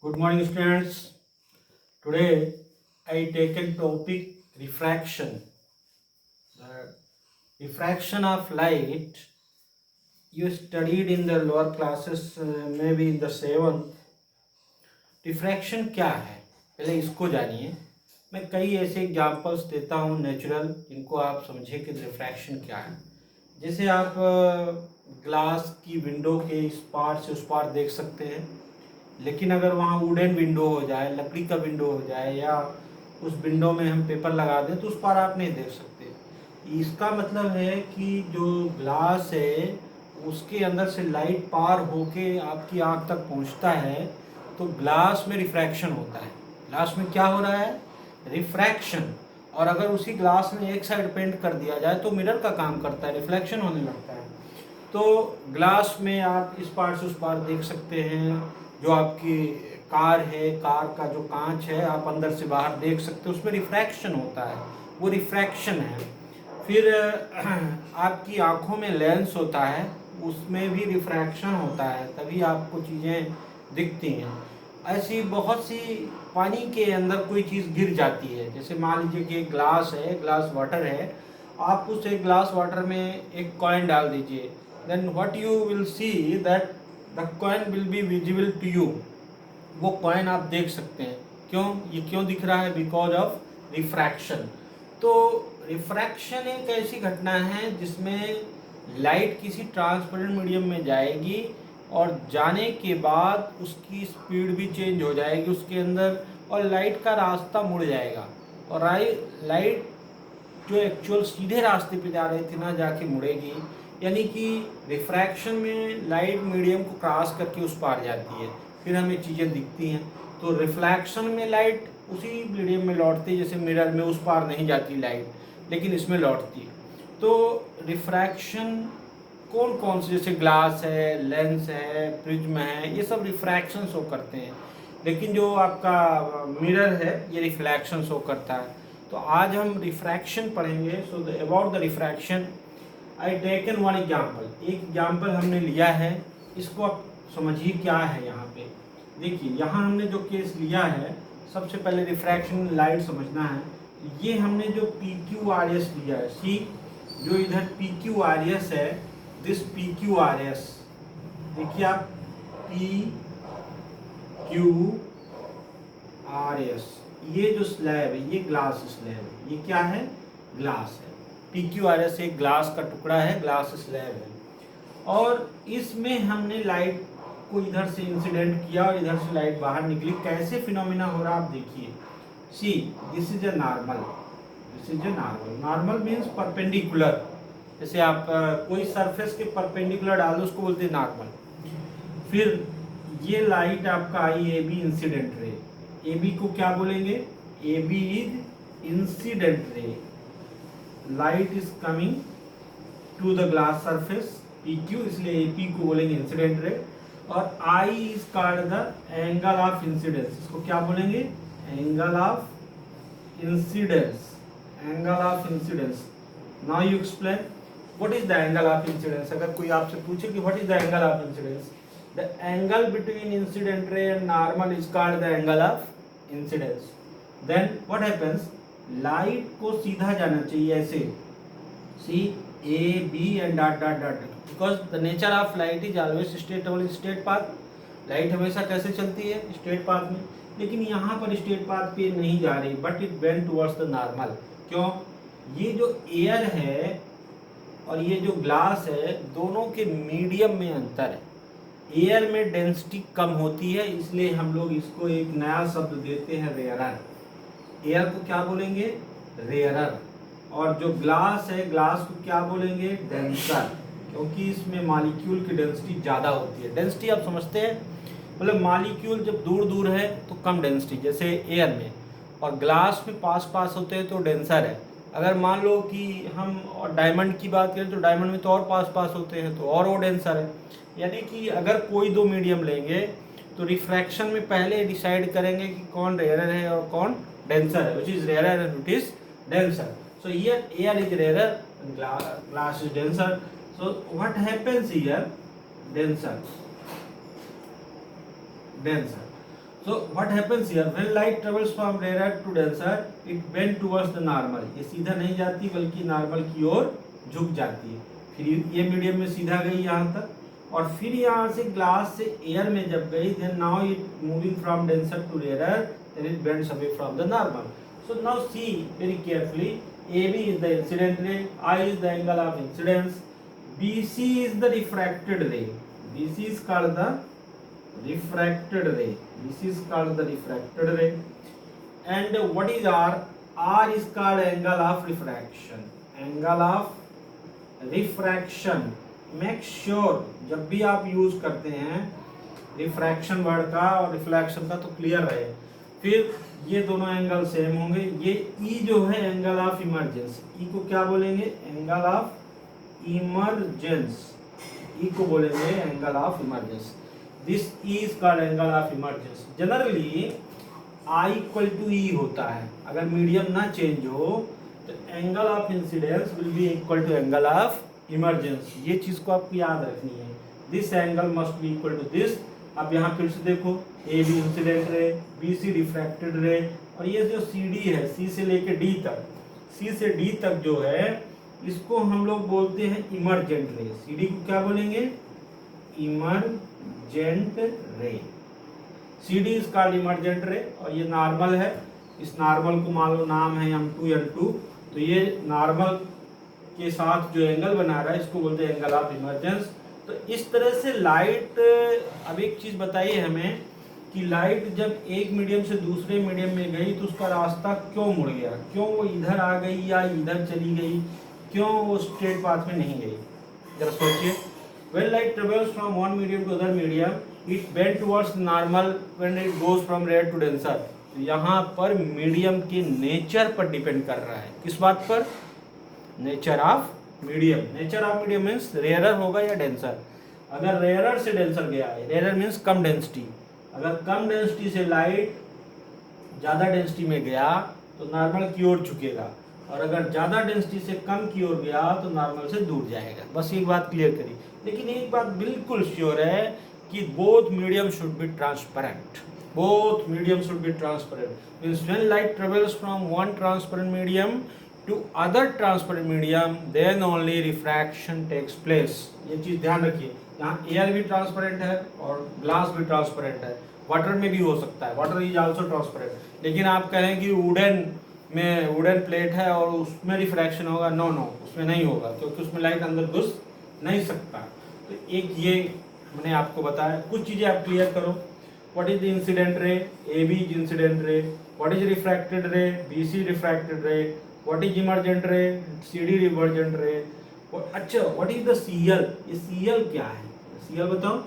Good morning, students. Today I taken topic refraction. The refraction of light you studied in the lower classes, maybe in the seventh. Refraction क्या है, पहले इसको जानिए. मैं कई ऐसे एग्जांपल्स देता हूँ नेचुरल, जिनको आप समझे कि रिफ्रैक्शन क्या है. जैसे आप ग्लास की विंडो के इस पार से उस पार देख सकते हैं, लेकिन अगर वहाँ वुडन विंडो हो जाए, लकड़ी का विंडो हो जाए, या उस विंडो में हम पेपर लगा दें तो उस पार आप नहीं देख सकते. इसका मतलब है कि जो ग्लास है उसके अंदर से लाइट पार होके आपकी आँख तक पहुँचता है, तो ग्लास में रिफ्रैक्शन होता है. ग्लास में क्या हो रहा है? रिफ्रैक्शन. और अगर उसी ग्लास में एक साइड पेंट कर दिया जाए तो मिरर का काम करता है, रिफ्लेक्शन होने लगता है. तो ग्लास में आप इस पार से उस पार देख सकते हैं. जो आपकी कार है, कार का जो कांच है आप अंदर से बाहर देख सकते हो, उसमें रिफ्रैक्शन होता है, वो रिफ्रैक्शन है. फिर आपकी आँखों में लेंस होता है, उसमें भी रिफ्रैक्शन होता है, तभी आपको चीज़ें दिखती हैं. ऐसी बहुत सी पानी के अंदर कोई चीज़ गिर जाती है, जैसे मान लीजिए कि एक ग्लास है, ग्लास वाटर है, आप उस एक ग्लास वाटर में एक कॉइन डाल दीजिए, then what you will see that the coin will be visible to you. वो कॉइन आप देख सकते हैं. क्यों? ये क्यों दिख रहा है? Because of refraction. तो रिफ्रैक्शन एक ऐसी घटना है जिसमें लाइट किसी ट्रांसपेरेंट मीडियम में जाएगी और जाने के बाद उसकी स्पीड भी चेंज हो जाएगी उसके अंदर, और लाइट का रास्ता मुड़ जाएगा, और लाइट जो एक्चुअल सीधे रास्ते पे जा रही थी ना जाके मुड़ेगी. यानी कि रिफ्रैक्शन में लाइट मीडियम को क्रॉस करके उस पार जाती है, फिर हमें चीज़ें दिखती हैं. तो रिफ्लैक्शन में लाइट उसी मीडियम में लौटती है, जैसे मिरर में उस पार नहीं जाती लाइट, लेकिन इसमें लौटती है. तो रिफ्रैक्शन कौन कौन से, जैसे ग्लास है, लेंस है, प्रिज्म है, ये सब रिफ्रैक्शन शो करते हैं. लेकिन जो आपका मिरर है ये रिफ्लैक्शन शो करता है. तो आज हम रिफ्रैक्शन पढ़ेंगे. So about the refraction I taken one example. एक एग्जाम्पल हमने लिया है, इसको आप समझिए क्या है. यहाँ पे देखिए, यहाँ हमने जो केस लिया है, सबसे पहले रिफ्रैक्शन लाइट समझना है. ये हमने जो पी क्यू आर एस लिया है, सी जो इधर पी क्यू आर एस है, this P Q R S, देखिए आप, पी क्यू आर एस, ये जो स्लैब है ये ग्लास स्लैब है. ये क्या है? ग्लास है. पी क्यू आर एस एक ग्लास का टुकड़ा है, ग्लास स्लैब है. और इसमें हमने लाइट को इधर से इंसिडेंट किया और इधर से लाइट बाहर निकली. कैसे फिनोमिना हो रहा आप देखिए. See this is a normal, this is a normal. Normal means perpendicular. जैसे आप कोई सरफेस के परपेंडिकुलर डाल दो उसको बोलते हैं नॉर्मल. फिर ये लाइट आपका आई ए बी इंसिडेंट रे. ए बी को क्या बोलेंगे? A B is incident ray. Light is coming to the glass surface P Q, इसलिए ए पी को बोलेंगे इंसिडेंट रे. और I is called the angle of incidence. इसको क्या बोलेंगे? Angle of incidence. Angle of incidence. Now you explain what is the angle of incidence. अगर कोई आपसे पूछे कि what is the angle of incidence, the angle between incident ray and normal is called the angle of incidence. Then what happens, light को सीधा जाना चाहिए ऐसे, C A B and dot dot dot, because the nature of light is always straight only straight path. Light हमेशा कैसे चलती है? Straight path में. लेकिन यहाँ पर स्ट्रेट पाथ पे नहीं जा रही, but it bend towards the normal. क्यों? ये जो एयर है और ये जो ग्लास है, दोनों के मीडियम में अंतर है. एयर में डेंसिटी कम होती है, इसलिए हम लोग इसको एक नया शब्द देते हैं, रेयरर. एयर को क्या बोलेंगे? रेयरर. और जो ग्लास है, ग्लास को क्या बोलेंगे? डेंसर, क्योंकि इसमें मॉलिक्यूल की डेंसिटी ज़्यादा होती है. डेंसिटी आप समझते हैं, मतलब मॉलिक्यूल जब दूर दूर है तो कम डेंसिटी, जैसे एयर में. और ग्लास में पास पास होते हैं तो डेंसर है. अगर मान लो कि हम और डायमंड की बात करें तो डायमंड में तो और पास पास होते हैं तो और वो डेंसर है. यानी कि अगर कोई दो मीडियम लेंगे तो रिफ्रैक्शन में पहले डिसाइड करेंगे कि कौन रेयरर है और कौन डेंसर है, which is rarer and which is denser. So here air is rarer and glass is denser. So what happens here? Denser. So what happens here, when light travels from rarer to denser, it bend towards the normal. ये सीधा नहीं जाती बल्कि normal की ओर झुक जाती है। फिर ये मीडियम में सीधा गई यहाँ तक, और फिर यहाँ से ग्लास से एयर में जब गई, then now it moving from denser to rarer, then it bends away from the normal. So now see very carefully, AB is the incident ray, I is the angle of incidence, BC is the refracted ray. BC is called the refracted ray. This is called the refracted ray. And what is R? R is called angle of refraction. Angle of refraction. Make sure जब भी आप use करते हैं refraction word का और reflection का तो clear रहे। फिर ये दोनों एंगल सेम होंगे। ये ई जो है एंगल ऑफ इमरजेंस, ई को क्या बोलेंगे? Angle of emergence. ई को बोलेंगे angle of emergence. This E is called angle of emergence. Generally I equal to E होता है। अगर मीडियम ना चेंज हो तो angle of incidence will be equal to angle of emergence. ये चीज को आपको याद रखनी है। This angle must be equal to this. अब यहाँ फिर से देखो, A B incident ray, B C refracted ray, और ये जो सी डी है, सी से लेके डी तक, सी से डी तक जो है इसको हम लोग बोलते हैं इमरजेंट रे। सी डी को क्या बोलेंगे? Emergent ray. C D is called emergent ray. और ये नॉर्मल है। इस नॉर्मल को मान लो नाम है M2 N2, तो ये नॉर्मल के साथ जो एंगल बना रहा है इसको बोलते हैं एंगल ऑफ इमरजेंस। तो इस तरह से लाइट, अब एक चीज बताइए हमें कि लाइट जब एक मीडियम से दूसरे मीडियम में गई तो उसका रास्ता क्यों मुड़ गया? क्यों वो इधर आ गई या इधर चली गई? क्यों वो स्ट्रेट पाथ में नहीं गई? जरा सोचिए। When light travels from one medium to other medium, it bend towards normal when it goes from rare to denser. तो यहाँ पर मीडियम के नेचर पर डिपेंड कर रहा है। किस बात पर? Nature of medium. Nature of medium means rarer होगा या डेंसर। अगर रेयरर से डेंसर गया है, रेयरर मीन्स कम डेंसिटी, अगर कम डेंसिटी से लाइट ज़्यादा डेंसिटी में गया तो नॉर्मल की ओर झुकेगा, और अगर ज़्यादा डेंसिटी से कम की ओर गया तो नॉर्मल से दूर जाएगा। बस एक बात क्लियर करी। लेकिन एक बात बिल्कुल श्योर है कि both medium should be transparent. Both medium should be transparent means when light travels from one transparent medium to other transparent medium, then only refraction takes place. ये चीज ध्यान रखिए। यहाँ एयर भी ट्रांसपेरेंट है और ग्लास भी ट्रांसपेरेंट है। वाटर में भी हो सकता है, वाटर इज आल्सो ट्रांसपेरेंट। लेकिन आप कहें कि वुडन प्लेट है और उसमें रिफ्रैक्शन होगा, नो, उसमें नहीं होगा, क्योंकि उसमें लाइट अंदर घुस नहीं सकता। तो एक ये मैंने आपको बताया। कुछ चीजें आप क्लियर करो। What is the incident ray? AB is incident ray. What is refracted ray? BC refracted ray. What is emergent ray? CD emergent ray. अच्छा, what is the CL? ये CL क्या है? CL बताओ।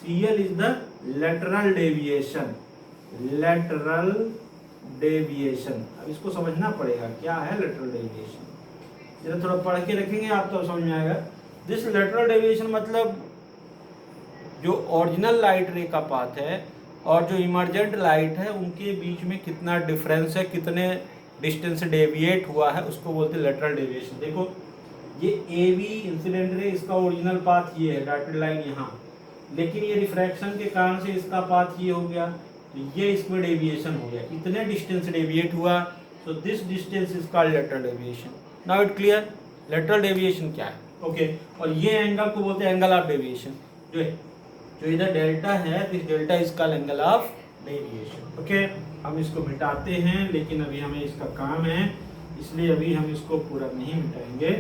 CL is the lateral deviation. Lateral deviation. अब इसको समझना पड़ेगा क्या है lateral deviation। जरा थोड़ा पढ़ के रखेंगे आप तो समझ में आएगा। This lateral deviation मतलब जो ओरिजिनल लाइट रे का पाथ है और जो इमरजेंट लाइट है उनके बीच में कितना डिफरेंस है, कितने डिस्टेंस से डेविएट हुआ है, उसको बोलते हैं लेटरल डेविएशन। देखो ये ए बी इंसिडेंट रे, इसका ओरिजिनल पाथ ये है, डॉटेड लाइन यहाँ, लेकिन ये रिफ्रैक्शन के कारण से इसका पाथ ये हो गया, तो ये इसमें डेविएशन हो गया। इतने डिस्टेंस से डेविएट हुआ, so this distance is called lateral deviation. Now it clear lateral deviation क्या है? ओके। और ये एंगल को बोलते हैं एंगल ऑफ डेविएशन। जो इधर डेल्टा है, this delta is called angle of deviation. Okay, हम इसको मिटाते हैं, लेकिन अभी हमें इसका काम है, इसलिए अभी हम इसको पूरा नहीं मिटाएंगे।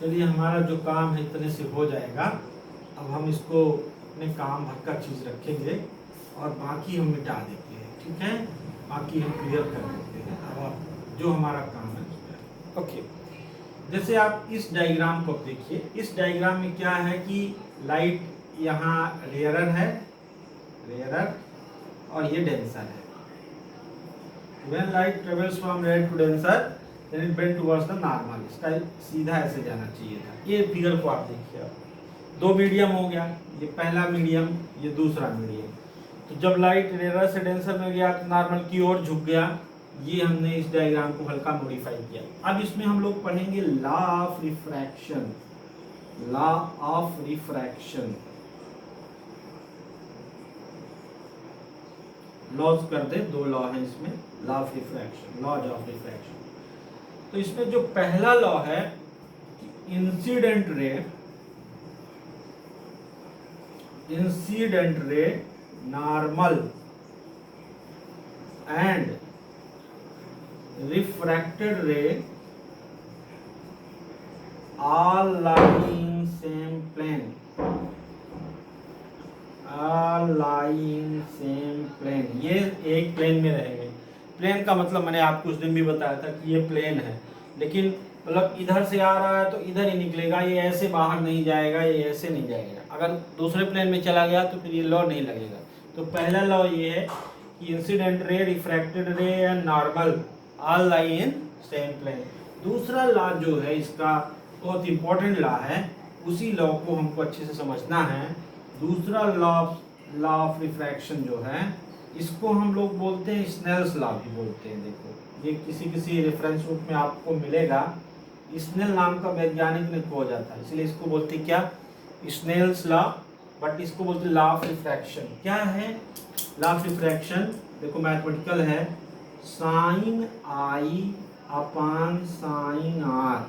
चलिए, हमारा जो काम है इतने से हो जाएगा। अब हम इसको अपने काम भर का चीज रखेंगे और बाकी हम मिटा देते हैं, ठीक है? बाकी हम क्लियर कर देते हैं। अब आप जो हमारा काम है ओके। जैसे आप इस डायग्राम को देखिए, इस डायग्राम में क्या है कि लाइट यहाँ रेयरर है, रेयरर, और ये डेंसर है। When light travels from rare to denser, then it bend towards the normal। इसका सीधा ऐसे जाना चाहिए था। ये फिगर को आप देखिए, दो मीडियम हो गया, ये पहला मीडियम, ये दूसरा मीडियम। तो जब लाइट रेयर से डेंसर में गया तो नॉर्मल की ओर झुक गया, ये हमने इस डायग्राम को हल्का मॉडिफाई किया। अब इसमें हम लोग पढ़ेंगे law of refraction. Law of refraction, laws कर दे, दो लॉ है इसमें, law of refraction, laws of refraction. तो इसमें जो पहला लॉ है, incident ray normal and refracted ray all lie in same plane, all lie in same plane, ये एक प्लेन में रहेंगे। प्लेन का मतलब मैंने आपको उस दिन भी बताया था कि ये प्लेन है, लेकिन मतलब इधर से आ रहा है तो इधर ही निकलेगा, ये ऐसे बाहर नहीं जाएगा, ये ऐसे नहीं जाएगा। अगर दूसरे प्लेन में चला गया तो फिर ये लॉ नहीं लगेगा। तो पहला लॉ ये है कि incident ray, refracted ray and normal all lie in same plane. दूसरा लॉ जो है इसका बहुत इंपॉर्टेंट लॉ है, उसी लॉ को हमको अच्छे से समझना है। दूसरा लॉ ऑफ रिफ्रैक्शन जो है, इसको हम लोग बोलते हैं स्नेल्स लॉ भी बोलते हैं। देखो ये किसी रेफरेंस बुक में आपको मिलेगा, स्नेल नाम का वैज्ञानिक ने खोजा जाता है, इसलिए इसको बोलते हैं क्या, स्नेल्स लॉ, बट इसको बोलते हैं लॉ ऑफ रिफ्रैक्शन। क्या है लॉ ऑफ रिफ्रैक्शन? देखो मैथमेटिकल है, sine I upon sine R.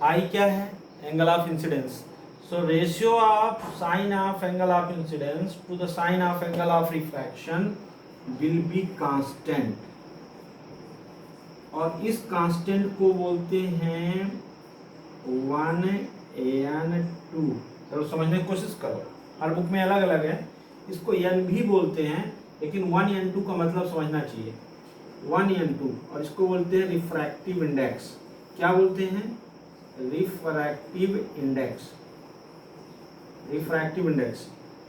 I क्या है? Angle of incidence. So ratio of sine of angle of incidence to the sine of angle of refraction will be constant, और इस constant को बोलते हैं 1n2। चलो समझने की कोशिश करो, हर बुक में अलग अलग है, इसको n भी बोलते हैं, लेकिन 1n2 का मतलब समझना चाहिए, 1n2। और इसको बोलते हैं रिफ्रैक्टिव इंडेक्स। क्या बोलते हैं? Refractive index, refractive index.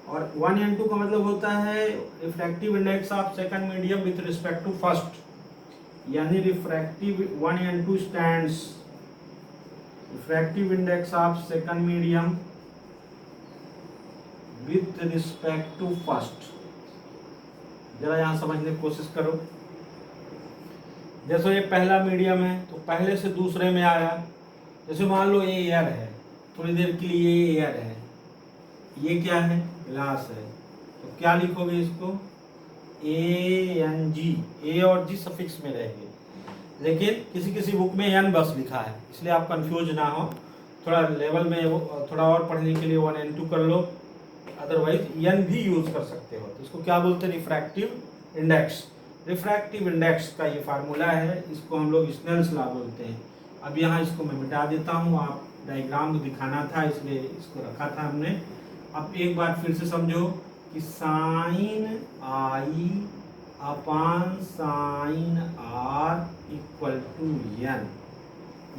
और 1n2 का मतलब होता है refractive index of second medium with respect to first, यानी refractive 1n2 stands refractive index of second medium with respect to first. जरा यहां समझने की कोशिश करो। जैसे ये पहला मीडियम है तो पहले से दूसरे में आया, जैसे मान लो ये एयर है, थोड़ी देर के लिए ये एयर है, ये क्या है? ग्लास है। तो क्या लिखोगे इसको? ANG, ए और जी सफिक्स में रहेंगे, लेकिन किसी किसी बुक में n बस लिखा है, इसलिए आप कंफ्यूज ना हो। थोड़ा लेवल में थोड़ा और पढ़ने के लिए 1n2 कर लो, अदरवाइज n भी यूज कर सकते हो। तो इसको क्या बोलते हैं? Refractive index. रिफ्रैक्टिव इंडेक्स का ये फार्मूला है, इसको हम लोग स्नेल्स लॉ बोलते हैं। अब यहाँ इसको मैं मिटा देता हूँ, आप डायग्राम दिखाना था इसलिए इसको रखा था हमने। अब एक बार फिर से समझो कि sine I upon sine r equal to n,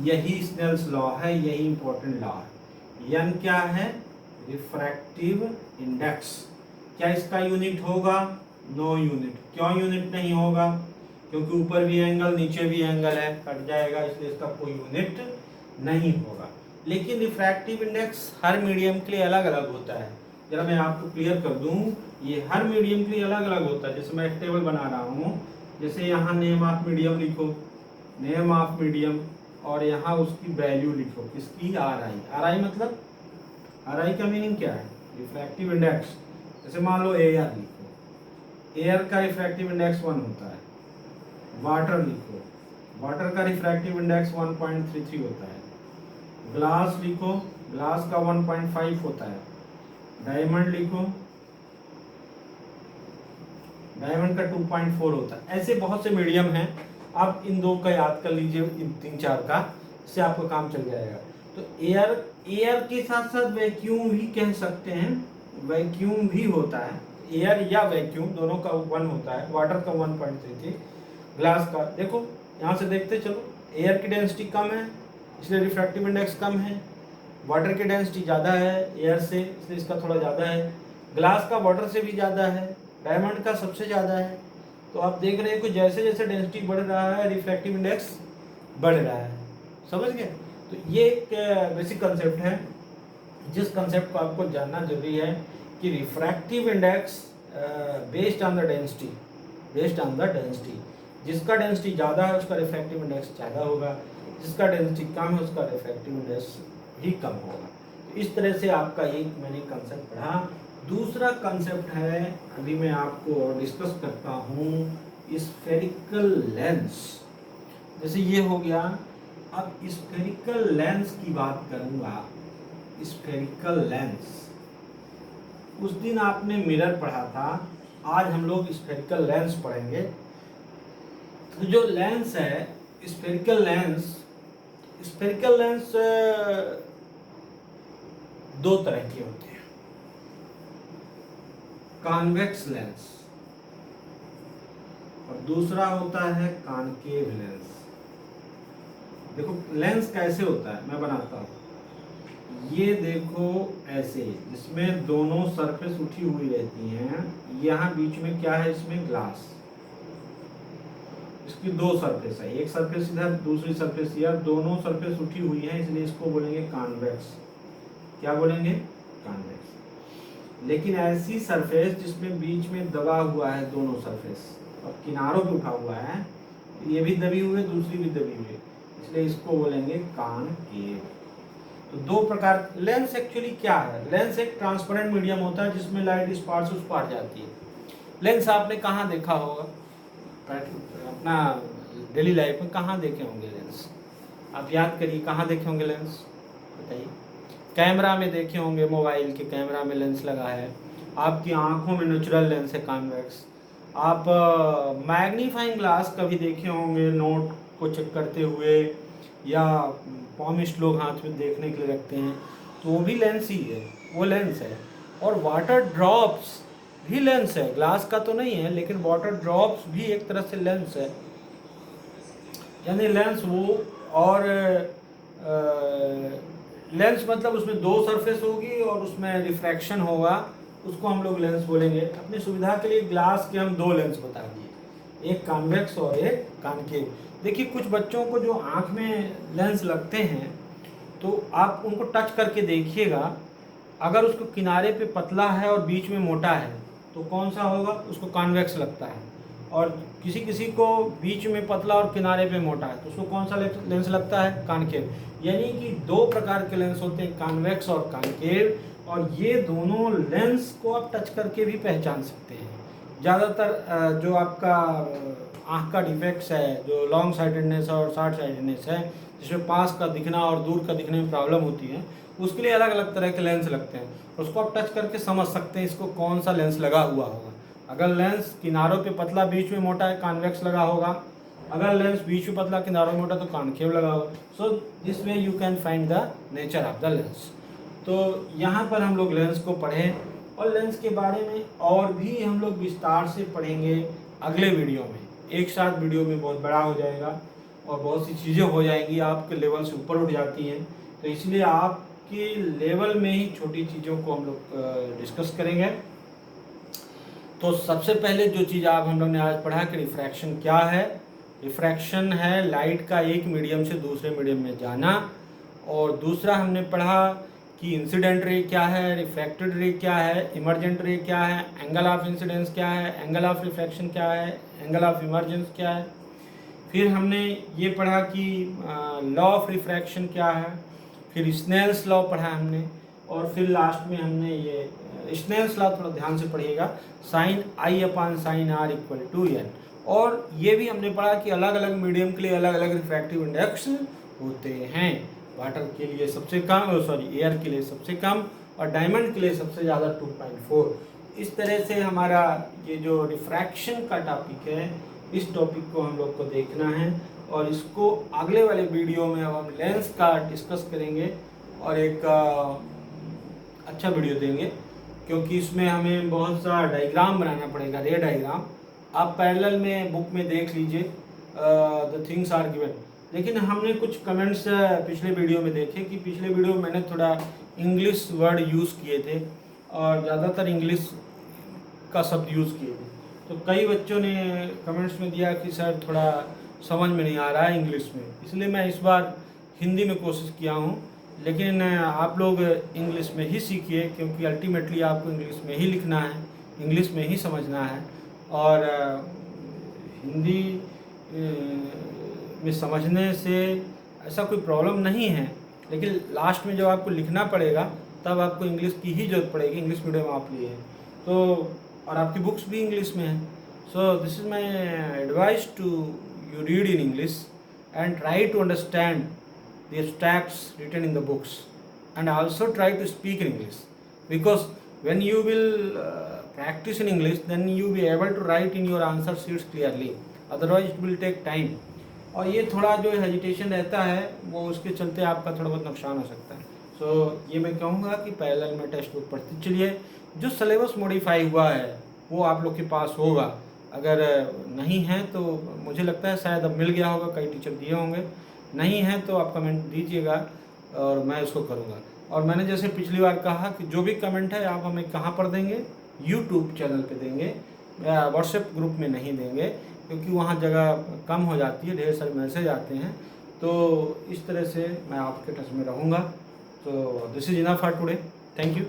यही स्नेल्स लॉ है, यही इंपॉर्टेंट लॉ है। n क्या है? Refractive index. क्या इसका यूनिट होगा? No unit. क्यों यूनिट नहीं होगा? क्योंकि ऊपर भी एंगल नीचे भी एंगल है, कट जाएगा, इसलिए इसका कोई यूनिट नहीं होगा। लेकिन रिफ्रैक्टिव इंडेक्स हर मीडियम के लिए अलग अलग होता है। जरा मैं आपको क्लियर कर दूं, ये हर मीडियम के लिए अलग अलग होता है। जैसे मैं एक टेबल बना रहा हूँ, जैसे यहाँ नेम ऑफ मीडियम लिखो, नेम ऑफ मीडियम, और यहाँ उसकी वैल्यू लिखो, किसकी? RI मतलब, RI का मीनिंग क्या है? Refractive index. जैसे मान लो एयर लिखो, एयर का रिफ्रैक्टिव इंडेक्स 1 होता है। वाटर लिखो, वाटर का रिफ्रैक्टिव इंडेक्स 1.33 होता है। ग्लास लिखो, ग्लास का 1.5 होता है। डायमंड लिखो, डायमंड का 2.4 होता है। ऐसे बहुत से मीडियम हैं, आप इन दो का याद कर लीजिए, इन 3-4 का, इससे आपका काम चल जाएगा। तो एयर के साथ साथ वैक्यूम भी कह सकते हैं, वैक्यूम भी होता है, एयर या वैक्यूम दोनों का 1 होता है। वाटर का 1.33, ग्लास का, देखो यहाँ से देखते चलो, एयर की डेंसिटी कम है इसलिए रिफ्रैक्टिव इंडेक्स कम है, वाटर की डेंसिटी ज़्यादा है एयर से, इसलिए इसका थोड़ा ज़्यादा है, ग्लास का वाटर से भी ज़्यादा है, डायमंड का सबसे ज़्यादा है। तो आप देख रहे हैं कि जैसे जैसे डेंसिटी बढ़ रहा है रिफ्रैक्टिव इंडेक्स बढ़ रहा है। समझ गए? तो ये एक बेसिक कंसेप्ट है, जिस कंसेप्ट को आपको जानना जरूरी है कि refractive index based on the density, based on the density, जिसका डेंसिटी ज़्यादा है उसका रिफ्रैक्टिव इंडेक्स ज़्यादा होगा, जिसका डेंसिटी कम है उसका रिफ्रैक्टिव इंडेक्स भी कम होगा। तो इस तरह से आपका एक मैंने कंसेप्ट पढ़ा। दूसरा कंसेप्ट है, अभी मैं आपको डिस्कस करता हूँ, स्फेरिकल लेंस। जैसे ये हो गया, अब स्फेरिकल लेंस की बात करूँगा। स्फेरिकल लेंस, उस दिन आपने मिरर पढ़ा था, आज हम लोग स्फेरिकल लेंस पढ़ेंगे। तो जो लेंस है स्फेरिकल लेंस, स्फेरिकल लेंस दो तरह के होते हैं, कॉन्वेक्स लेंस और दूसरा होता है कॉनकेव लेंस। देखो लेंस कैसे होता है, मैं बनाता हूँ। ये देखो ऐसे, जिसमें दोनों सरफेस उठी हुई रहती हैं, यहाँ बीच में क्या है, इसमें ग्लास, इसकी दो सरफेस है, एक सरफेस इधर दूसरी सरफेस इधर, दोनों सरफेस उठी हुई है, इसलिए इसको बोलेंगे कॉन्वेक्स। क्या बोलेंगे, कॉन्वेक्स। लेकिन ऐसी सरफेस जिसमें बीच में दबा हुआ है दोनों सरफेस और किनारों पे उठा हुआ है, ये भी दबी हुई है दूसरी भी दबी हुई है, इसलिए इसको बोलेंगे कॉनकेव। तो दो प्रकार लेंस एक्चुअली क्या है, लेंस एक ट्रांसपेरेंट मीडियम होता है जिसमें लाइट इस पार से उस पार जाती है। लेंस आपने कहाँ देखा होगा, अपना डेली लाइफ में कहाँ देखे होंगे लेंस, आप याद करिए कहाँ देखे होंगे लेंस, बताइए। कैमरा में देखे होंगे, मोबाइल के कैमरा में लेंस लगा है, आपकी आंखों में नेचुरल लेंस है कॉन्वेक्स। आप मैग्नीफाइंग ग्लास कभी देखे होंगे नोट को चेक करते हुए, या पॉमिस्ट लोग हाथ में देखने के लिए रखते हैं, तो वो भी लेंस ही है, वो लेंस है। और वाटर ड्रॉप्स भी लेंस है, ग्लास का तो नहीं है लेकिन वाटर ड्रॉप्स भी एक तरह से लेंस है। यानी लेंस वो, और लेंस मतलब उसमें दो सरफेस होगी और उसमें रिफ्रैक्शन होगा, उसको हम लोग लेंस बोलेंगे। अपनी सुविधा के लिए ग्लास के हम दो लेंस बता दिए, एक कॉन्वेक्स और एक कॉनकेव। देखिए कुछ बच्चों को जो आँख में लेंस लगते हैं, तो आप उनको टच करके देखिएगा, अगर उसको किनारे पे पतला है और बीच में मोटा है तो कौन सा होगा, उसको कॉन्वेक्स लगता है। और किसी किसी को बीच में पतला और किनारे पे मोटा है तो उसको कौन सा लेंस लगता है, कॉनकेव। यानी कि दो प्रकार के लेंस होते हैं, कॉन्वेक्स और कॉनकेव, और ये दोनों लेंस को आप टच करके भी पहचान सकते हैं। ज़्यादातर जो आपका आँख का डिफेक्ट्स है, जो लॉन्ग साइटेडनेस और शॉर्ट साइटेडनेस है, जिसमें पास का दिखना और दूर का दिखने में प्रॉब्लम होती है, उसके लिए अलग अलग तरह के लेंस लगते हैं। उसको आप टच करके समझ सकते हैं इसको कौन सा लेंस लगा हुआ होगा। अगर लेंस किनारों पे पतला बीच में मोटा है, कॉन्वेक्स लगा होगा। अगर लेंस बीच में पतला किनारों में मोटा तो कॉनकेव लगा होगा। So this way you can find the nature of the lens. तो यहाँ पर हम लोग लेंस को पढ़ें, और लेंस के बारे में और भी हम लोग विस्तार से पढ़ेंगे अगले वीडियो में। एक साथ वीडियो में बहुत बड़ा हो जाएगा और बहुत सी चीज़ें हो जाएंगी, आपके लेवल से ऊपर उठ जाती हैं, तो इसलिए आपके लेवल में ही छोटी चीज़ों को हम लोग डिस्कस करेंगे। तो सबसे पहले जो चीज़ आप हम लोग ने आज पढ़ा कि रिफ्रैक्शन क्या है। रिफ्रैक्शन है लाइट का एक मीडियम से दूसरे मीडियम में जाना। और दूसरा हमने पढ़ा कि इंसिडेंट रे क्या है, रिफ्रैक्टेड रे क्या है, इमर्जेंट रे क्या है, एंगल ऑफ इंसिडेंस क्या है, एंगल ऑफ रिफ्रैक्शन क्या है, एंगल ऑफ इमर्जेंस क्या है। फिर हमने ये पढ़ा कि लॉ ऑफ रिफ्रैक्शन क्या है, फिर स्नेल्स लॉ पढ़ा हमने, और फिर लास्ट में हमने ये स्नेल्स लॉ थोड़ा ध्यान से पढ़िएगा, sine I upon sine r equal to n. और ये भी हमने पढ़ा कि अलग अलग मीडियम के लिए अलग अलग रिफ्रैक्टिव इंडेक्स होते हैं। वाटर के लिए सबसे कम, एयर के लिए सबसे कम, और डायमंड के लिए सबसे ज़्यादा 2.4। इस तरह से हमारा ये जो रिफ्रैक्शन का टॉपिक है, इस टॉपिक को हम लोग को देखना है, और इसको अगले वाले वीडियो में अब हम लेंस का डिस्कस करेंगे और एक अच्छा वीडियो देंगे, क्योंकि इसमें हमें बहुत सा डायग्राम बनाना पड़ेगा, रे डायग्राम। आप पैरेलल में बुक में देख लीजिए, द थिंग्स आर गिवन। लेकिन हमने कुछ कमेंट्स पिछले वीडियो में देखे कि पिछले वीडियो में मैंने थोड़ा इंग्लिश वर्ड यूज़ किए थे और ज़्यादातर इंग्लिश का शब्द यूज़ किए थे, तो कई बच्चों ने कमेंट्स में दिया कि सर थोड़ा समझ में नहीं आ रहा है इंग्लिश में, इसलिए मैं इस बार हिंदी में कोशिश किया हूँ। लेकिन आप लोग इंग्लिश में ही सीखिए, क्योंकि अल्टीमेटली आपको इंग्लिश में ही लिखना है, इंग्लिश में ही समझना है। और हिंदी में समझने से ऐसा कोई प्रॉब्लम नहीं है, लेकिन लास्ट में जब आपको लिखना पड़ेगा तब आपको इंग्लिश की ही ज़रूरत पड़ेगी। इंग्लिश मीडियम आप लिए हैं तो, और आपकी बुक्स भी इंग्लिश में हैं। So this is my advice to you read in English and try to understand the abstracts written in the books, and also try to speak in English, because when you will practice in English, then you will be able to write in your answer sheets clearly, otherwise it will take time। और ये थोड़ा जो hesitation रहता है वो उसके चलते आपका थोड़ा बहुत नुकसान हो सकता है। सो ये मैं कहूँगा कि पैरेलल में टेक्स्ट बुक पढ़ते चलिए। जो सिलेबस मॉडिफाई हुआ है वो आप लोग के पास होगा, अगर नहीं है तो मुझे लगता है शायद अब मिल गया होगा, कई टीचर दिए होंगे, नहीं है तो आप कमेंट दीजिएगा और मैं उसको करूँगा। और मैंने जैसे पिछली बार कहा कि जो भी कमेंट है आप हमें कहाँ पर देंगे, यूट्यूब चैनल पे देंगे, व्हाट्सएप ग्रुप में नहीं देंगे, क्योंकि वहाँ जगह कम हो जाती है, ढेर सारे मैसेज आते हैं। तो इस तरह से मैं आपके टच में रहूँगा। तो this is enough for today, thank you.